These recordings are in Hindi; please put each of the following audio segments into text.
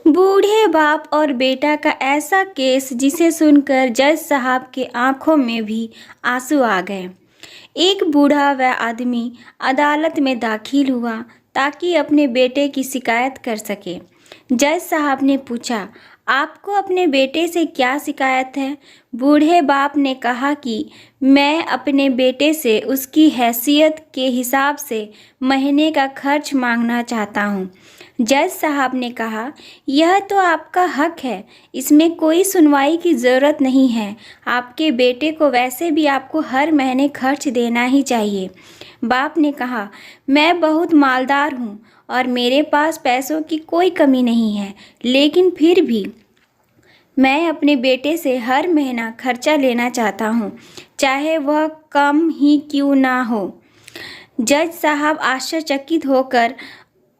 बूढ़े बाप और बेटा का ऐसा केस जिसे सुनकर जज साहब के आंखों में भी आंसू आ गए। एक बूढ़ा वह आदमी अदालत में दाखिल हुआ ताकि अपने बेटे की शिकायत कर सके। जज साहब ने पूछा, आपको अपने बेटे से क्या शिकायत है? बूढ़े बाप ने कहा कि मैं अपने बेटे से उसकी हैसियत के हिसाब से महीने का खर्च मांगना चाहता हूँ। जज साहब ने कहा, यह तो आपका हक है, इसमें कोई सुनवाई की ज़रूरत नहीं है। आपके बेटे को वैसे भी आपको हर महीने खर्च देना ही चाहिए। बाप ने कहा, मैं बहुत मालदार हूँ और मेरे पास पैसों की कोई कमी नहीं है, लेकिन फिर भी मैं अपने बेटे से हर महीना खर्चा लेना चाहता हूँ, चाहे वह कम ही क्यों ना हो। जज साहब आश्चर्यचकित होकर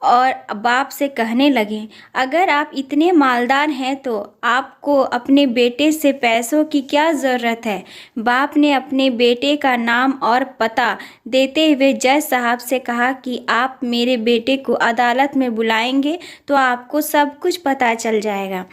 और बाप से कहने लगे, अगर आप इतने मालदार हैं तो आपको अपने बेटे से पैसों की क्या ज़रूरत है? बाप ने अपने बेटे का नाम और पता देते हुए जज साहब से कहा कि आप मेरे बेटे को अदालत में बुलाएंगे तो आपको सब कुछ पता चल जाएगा।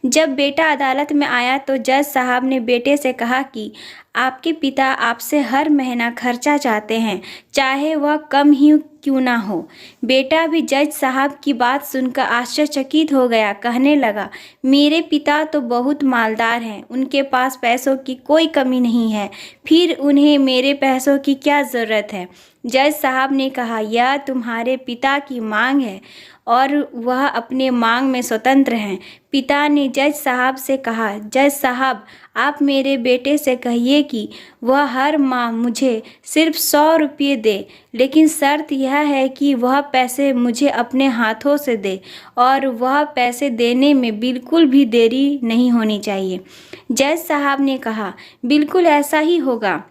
जब बेटा अदालत में आया तो जज साहब ने बेटे से कहा कि आपके पिता आपसे हर महीना खर्चा चाहते हैं, चाहे वह कम ही क्यों ना हो। बेटा भी जज साहब की बात सुनकर आश्चर्यचकित हो गया, कहने लगा, मेरे पिता तो बहुत मालदार हैं, उनके पास पैसों की कोई कमी नहीं है, फिर उन्हें मेरे पैसों की क्या ज़रूरत है? जज साहब ने कहा, यह तुम्हारे पिता की मांग है और वह अपने मांग में स्वतंत्र हैं। पिता ने जज साहब से कहा, जज साहब, आप मेरे बेटे से कहिए कि वह हर माह मुझे सिर्फ 100 रुपये दे, लेकिन शर्त यह है कि वह पैसे मुझे अपने हाथों से दे और वह पैसे देने में बिल्कुल भी देरी नहीं होनी चाहिए। जज साहब ने कहा, बिल्कुल ऐसा ही होगा।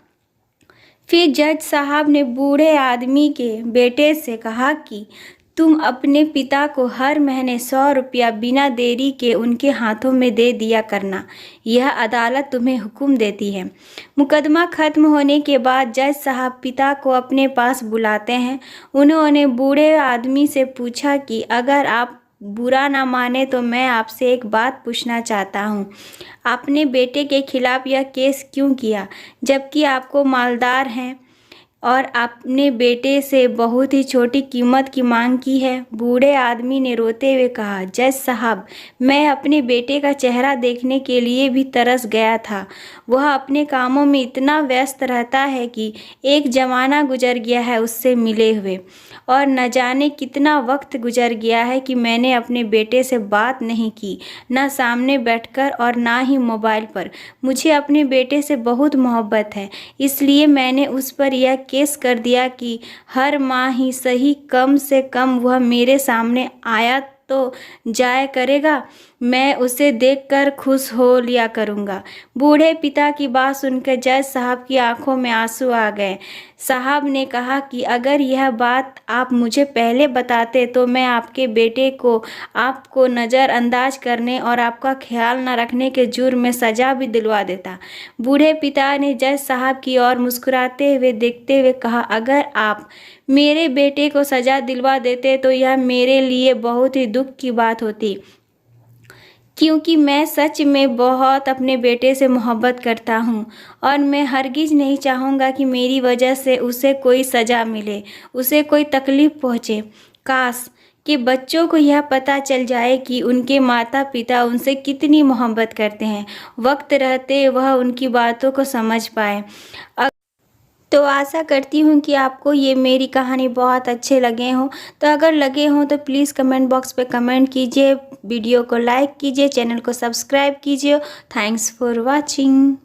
फिर जज साहब ने बूढ़े आदमी के बेटे से कहा कि तुम अपने पिता को हर महीने 100 रुपया बिना देरी के उनके हाथों में दे दिया करना, यह अदालत तुम्हें हुक्म देती है। मुकदमा खत्म होने के बाद जज साहब पिता को अपने पास बुलाते हैं। उन्होंने बूढ़े आदमी से पूछा कि अगर आप बुरा ना माने तो मैं आपसे एक बात पूछना चाहता हूँ, आपने बेटे के खिलाफ यह केस क्यों किया, जबकि आपको मालदार हैं और आपने बेटे से बहुत ही छोटी कीमत की मांग की है? बूढ़े आदमी ने रोते हुए कहा, जज साहब, मैं अपने बेटे का चेहरा देखने के लिए भी तरस गया था। वह अपने कामों में इतना व्यस्त रहता है कि एक ज़माना गुजर गया है उससे मिले हुए, और न जाने कितना वक्त गुजर गया है कि मैंने अपने बेटे से बात नहीं की, न सामने बैठकर और ना ही मोबाइल पर। मुझे अपने बेटे से बहुत मोहब्बत है, इसलिए मैंने उस पर यह केस कर दिया कि हर माह ही सही कम से कम वह मेरे सामने आया तो जाया करेगा, मैं उसे देखकर खुश हो लिया करूँगा। बूढ़े पिता की बात सुनकर जज साहब की आंखों में आंसू आ गए। साहब ने कहा कि अगर यह बात आप मुझे पहले बताते तो मैं आपके बेटे को आपको नज़रअंदाज करने और आपका ख्याल न रखने के जुर्म में सज़ा भी दिलवा देता। बूढ़े पिता ने जज साहब की ओर मुस्कुराते हुए देखते हुए कहा, अगर आप मेरे बेटे को सज़ा दिलवा देते तो यह मेरे लिए बहुत ही दुख की बात होती, क्योंकि मैं सच में बहुत अपने बेटे से मोहब्बत करता हूँ और मैं हरगिज़ नहीं चाहूँगा कि मेरी वजह से उसे कोई सज़ा मिले, उसे कोई तकलीफ़ पहुँचे। काश कि बच्चों को यह पता चल जाए कि उनके माता पिता उनसे कितनी मोहब्बत करते हैं, वक्त रहते वह उनकी बातों को समझ पाए। तो आशा करती हूँ कि आपको ये मेरी कहानी बहुत अच्छे लगे हों। तो अगर लगे हों तो प्लीज़ कमेंट बॉक्स पे कमेंट कीजिए, वीडियो को लाइक कीजिए, चैनल को सब्सक्राइब कीजिए। Thanks for watching.